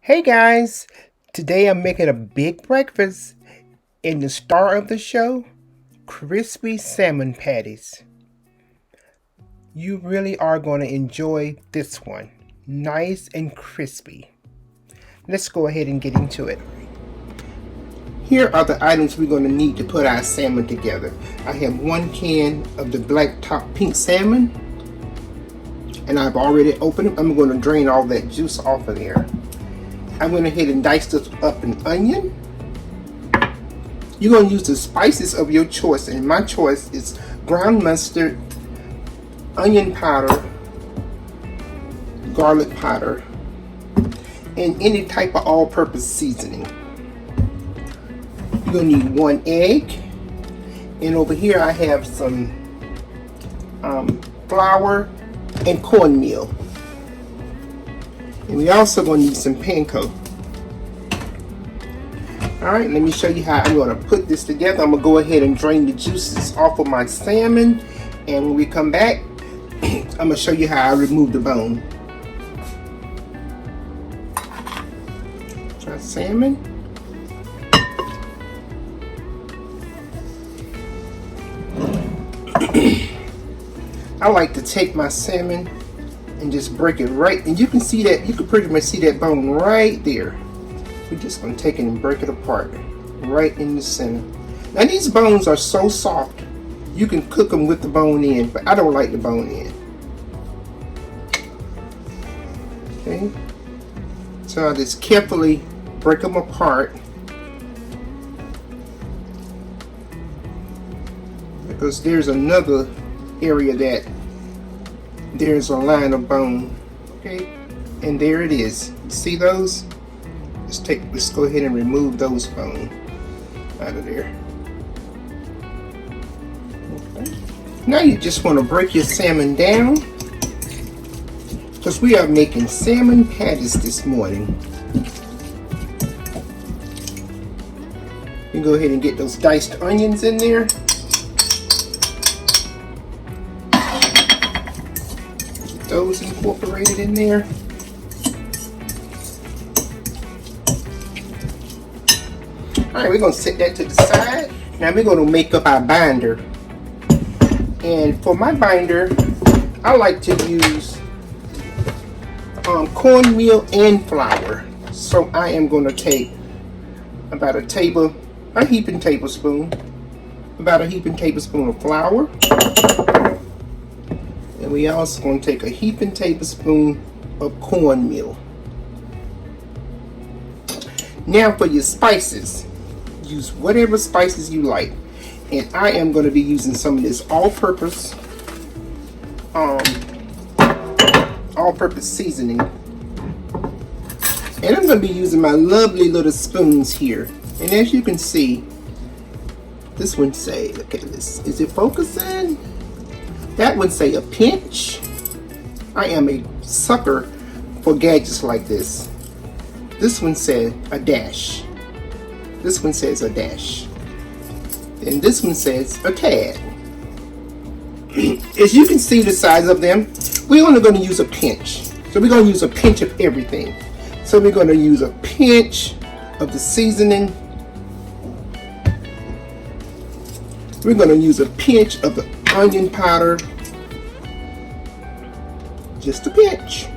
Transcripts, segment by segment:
Hey guys, today I'm making a big breakfast and the star of the show, crispy salmon patties. You really are going to enjoy this one. Nice and crispy. Let's go ahead and get into it. Here are the items we're going to need to put our salmon together. I have 1 can of the black top pink salmon, and I've already opened it. I'm going to drain all that juice off of there. I went ahead and diced up an onion. You're going to use the spices of your choice, and my choice is ground mustard, onion powder, garlic powder, and any type of all-purpose seasoning. You're going to need 1 egg, and over here I have some flour and cornmeal. And we also going to need some panko. Alright, let me show you how I'm going to put this together. I'm going to go ahead and drain the juices off of my salmon. And when we come back, I'm going to show you how I remove the bone. Try salmon. I like to take my salmon and just break it right, and you can see that, you can pretty much see that bone right there. We're just going to take it and break it apart right in the center. Now these bones are so soft, you can cook them with the bone in, but I don't like the bone in. Okay, so I just carefully break them apart, because there's another area that there's a line of bone. Okay, and there it is. See those? Let's go ahead and remove those bones out of there. Okay. Now you just want to break your salmon down, because we are making salmon patties this morning. You can go ahead and get those diced onions in there. Those incorporated in there. Alright, we're going to set that to the side. Now we're going to make up our binder. And for my binder, I like to use cornmeal and flour. So I am going to take about a heaping tablespoon of flour. And we also going to take a heaping tablespoon of cornmeal. Now for your spices, use whatever spices you like. And I am going to be using some of this all-purpose seasoning. And I'm going to be using my lovely little spoons here. And as you can see, this one say, look at this, is it focusing? That would say a pinch. I am a sucker for gadgets like this. This one said a dash. This one says a dash. And this one says a tad. As you can see the size of them, we're only going to use a pinch. So we're going to use a pinch of everything. So we're going to use a pinch of the seasoning. We're going to use a pinch of the onion powder, just a pinch,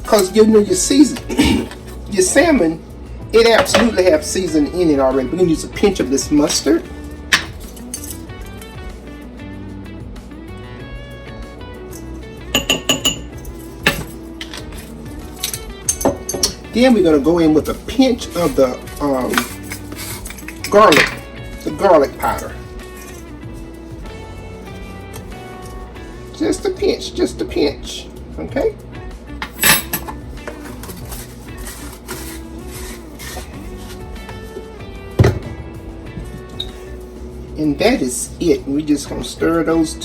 because you know your salmon, it absolutely have seasoning in it already. We're going to use a pinch of this mustard, then we're going to go in with a pinch of the garlic powder. Just a pinch, okay? And that is it. We're just gonna stir those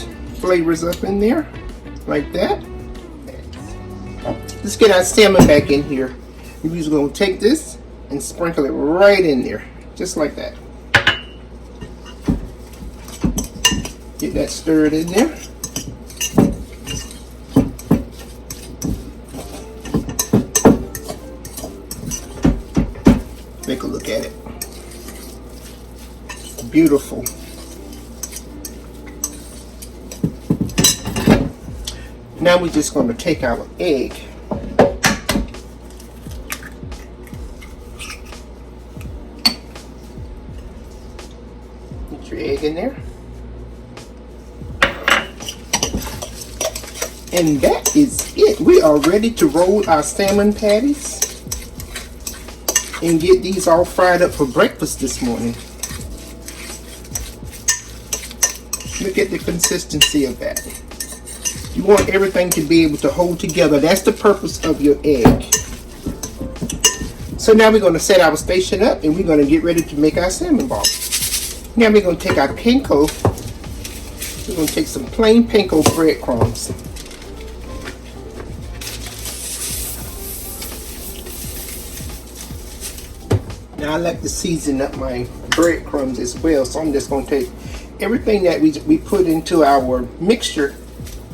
flavors up in there, like that. Let's get our salmon back in here. We're just gonna take this and sprinkle it right in there, just like that. Get that stirred in there. Take a look at it. Beautiful. Now we're just going to take our egg. Put your egg in there. And that is it. We are ready to roll our salmon patties and get these all fried up for breakfast this morning. Look at the consistency of that. You want everything to be able to hold together. That's the purpose of your egg. So now we're going to set our station up and we're going to get ready to make our salmon balls. Now we're going to take our panko. We're going to take some plain panko breadcrumbs. Now I like to season up my breadcrumbs as well, so I'm just going to take everything that we put into our mixture.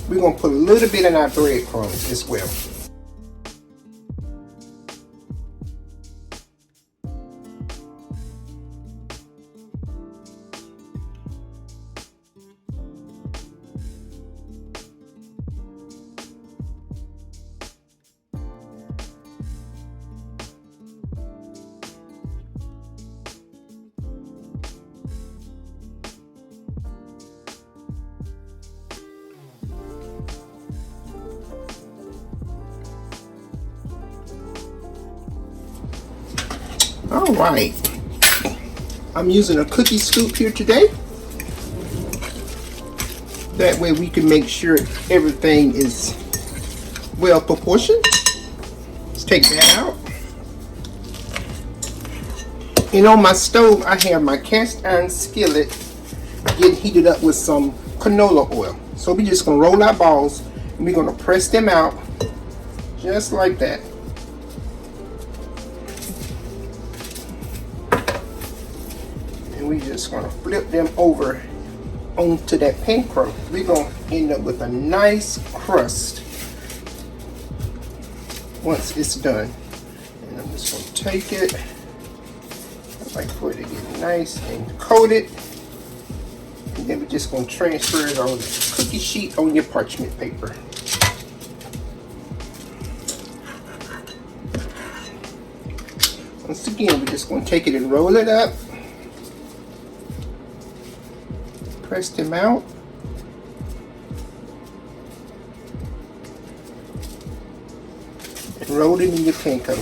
We're going to put a little bit in our breadcrumbs as well. All right, I'm using a cookie scoop here today. That way we can make sure everything is well proportioned. Let's take that out. And on my stove, I have my cast iron skillet getting heated up with some canola oil. So we're just gonna roll our balls and we're gonna press them out just like that. We're just going to flip them over onto that panko. We're going to end up with a nice crust once it's done. And I'm just going to take it. I like for it to get nice and coated. And then we're just going to transfer it on the cookie sheet on your parchment paper. Once again, we're just going to take it and roll it up. Press them out. And roll them in your panko.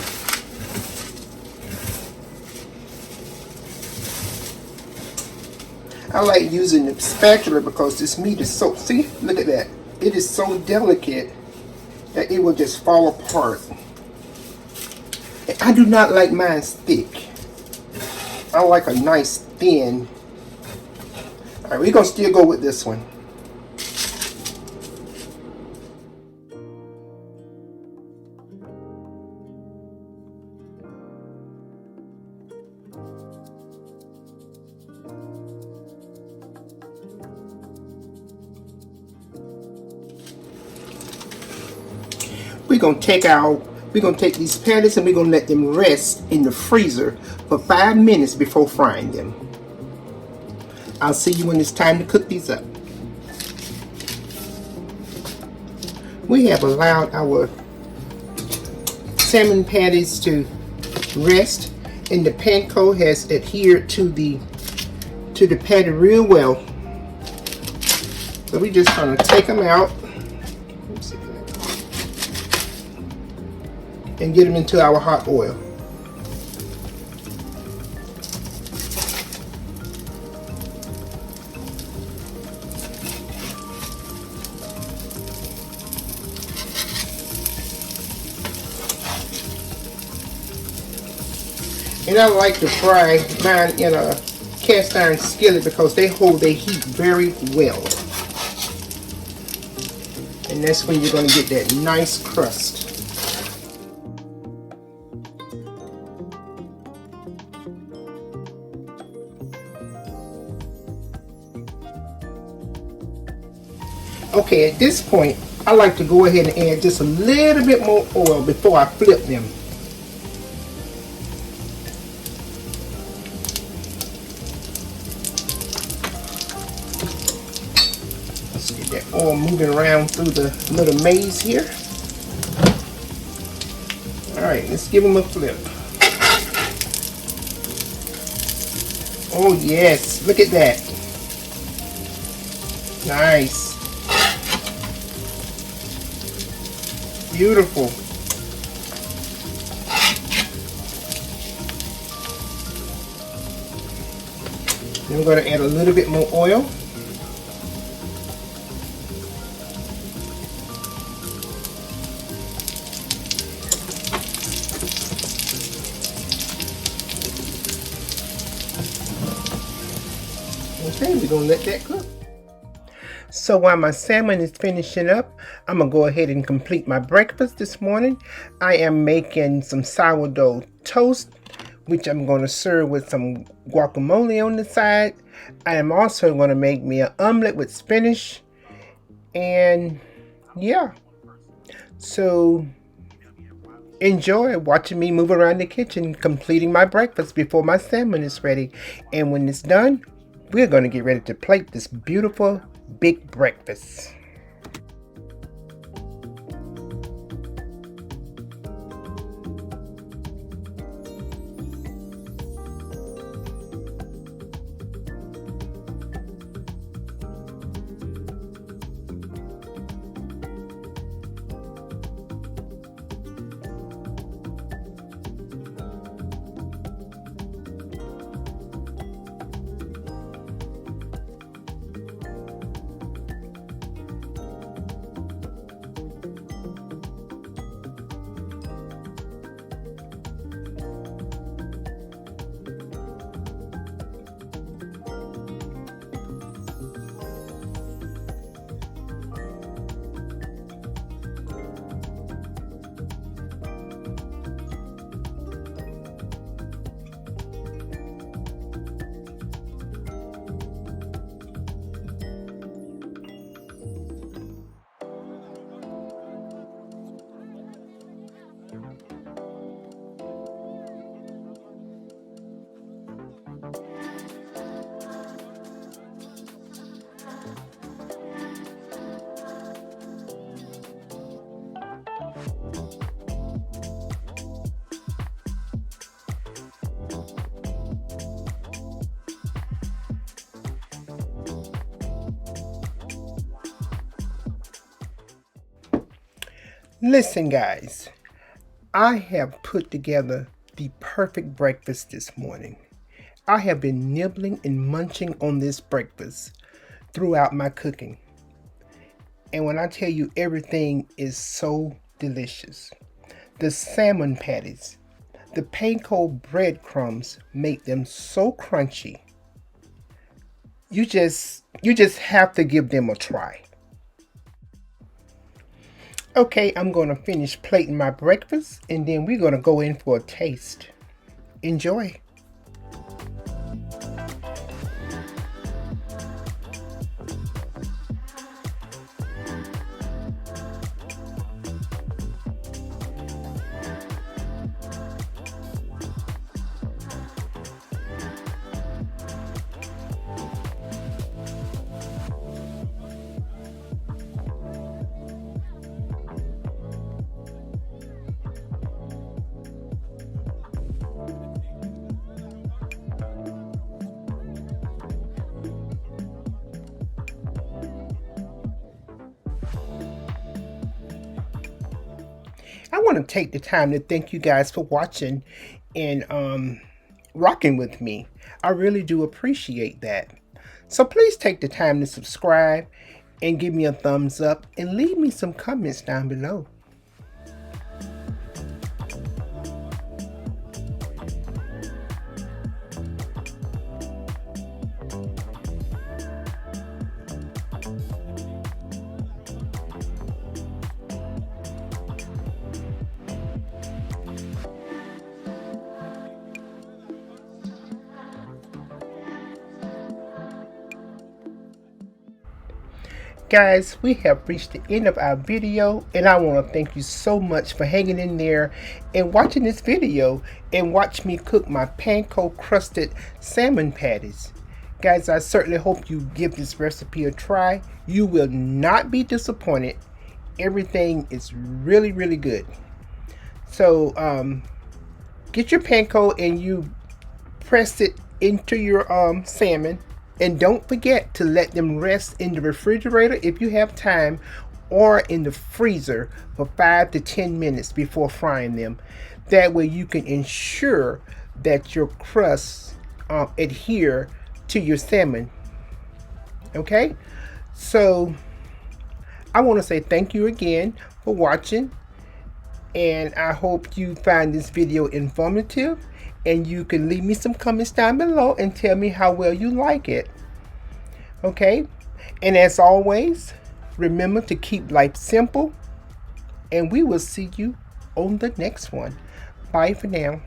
I like using the spatula because this meat is so, see, look at that. It is so delicate that it will just fall apart. And I do not like mine thick. I like a nice thin. Alright, we're going to still go with this one. We're going to take these patties and we're going to let them rest in the freezer for 5 minutes before frying them. I'll see you when it's time to cook these up. We have allowed our salmon patties to rest, and the panko has adhered to the patty real well. So we're just going to take them out and get them into our hot oil. And I like to fry mine in a cast iron skillet because they hold their heat very well. And that's when you're going to get that nice crust. Okay, at this point, I like to go ahead and add just a little bit more oil before I flip them. Oil moving around through the little maze here. Alright, let's give them a flip. Oh yes, look at that. Nice. Beautiful. Then we're going to add a little bit more oil. Okay, we're going to let that cook. So while my salmon is finishing up, I'm going to go ahead and complete my breakfast this morning. I am making some sourdough toast, which I'm going to serve with some guacamole on the side. I am also going to make me an omelet with spinach. And yeah, so enjoy watching me move around the kitchen, completing my breakfast before my salmon is ready. And when it's done, we're going to get ready to plate this beautiful big breakfast. Listen guys, I have put together the perfect breakfast this morning. I have been nibbling and munching on this breakfast throughout my cooking. And when I tell you, everything is so delicious. The salmon patties, the panko breadcrumbs make them so crunchy. You just have to give them a try. Okay, I'm going to finish plating my breakfast and then we're going to go in for a taste. Enjoy. I want to take the time to thank you guys for watching and rocking with me. I really do appreciate that. So please take the time to subscribe and give me a thumbs up and leave me some comments down below. Guys, we have reached the end of our video and I want to thank you so much for hanging in there and watching this video and watch me cook my Panko Crusted Salmon Patties. Guys, I certainly hope you give this recipe a try. You will not be disappointed. Everything is really, really good. So get your panko and you press it into your salmon, and don't forget to let them rest in the refrigerator if you have time, or in the freezer for 5 to 10 minutes before frying them. That way you can ensure that your crusts adhere to your salmon. Okay, so I want to say thank you again for watching, and I hope you find this video informative, and you can leave me some comments down below and tell me how well you like it. Okay, and as always, remember to keep life simple, and we will see you on the next one. Bye for now.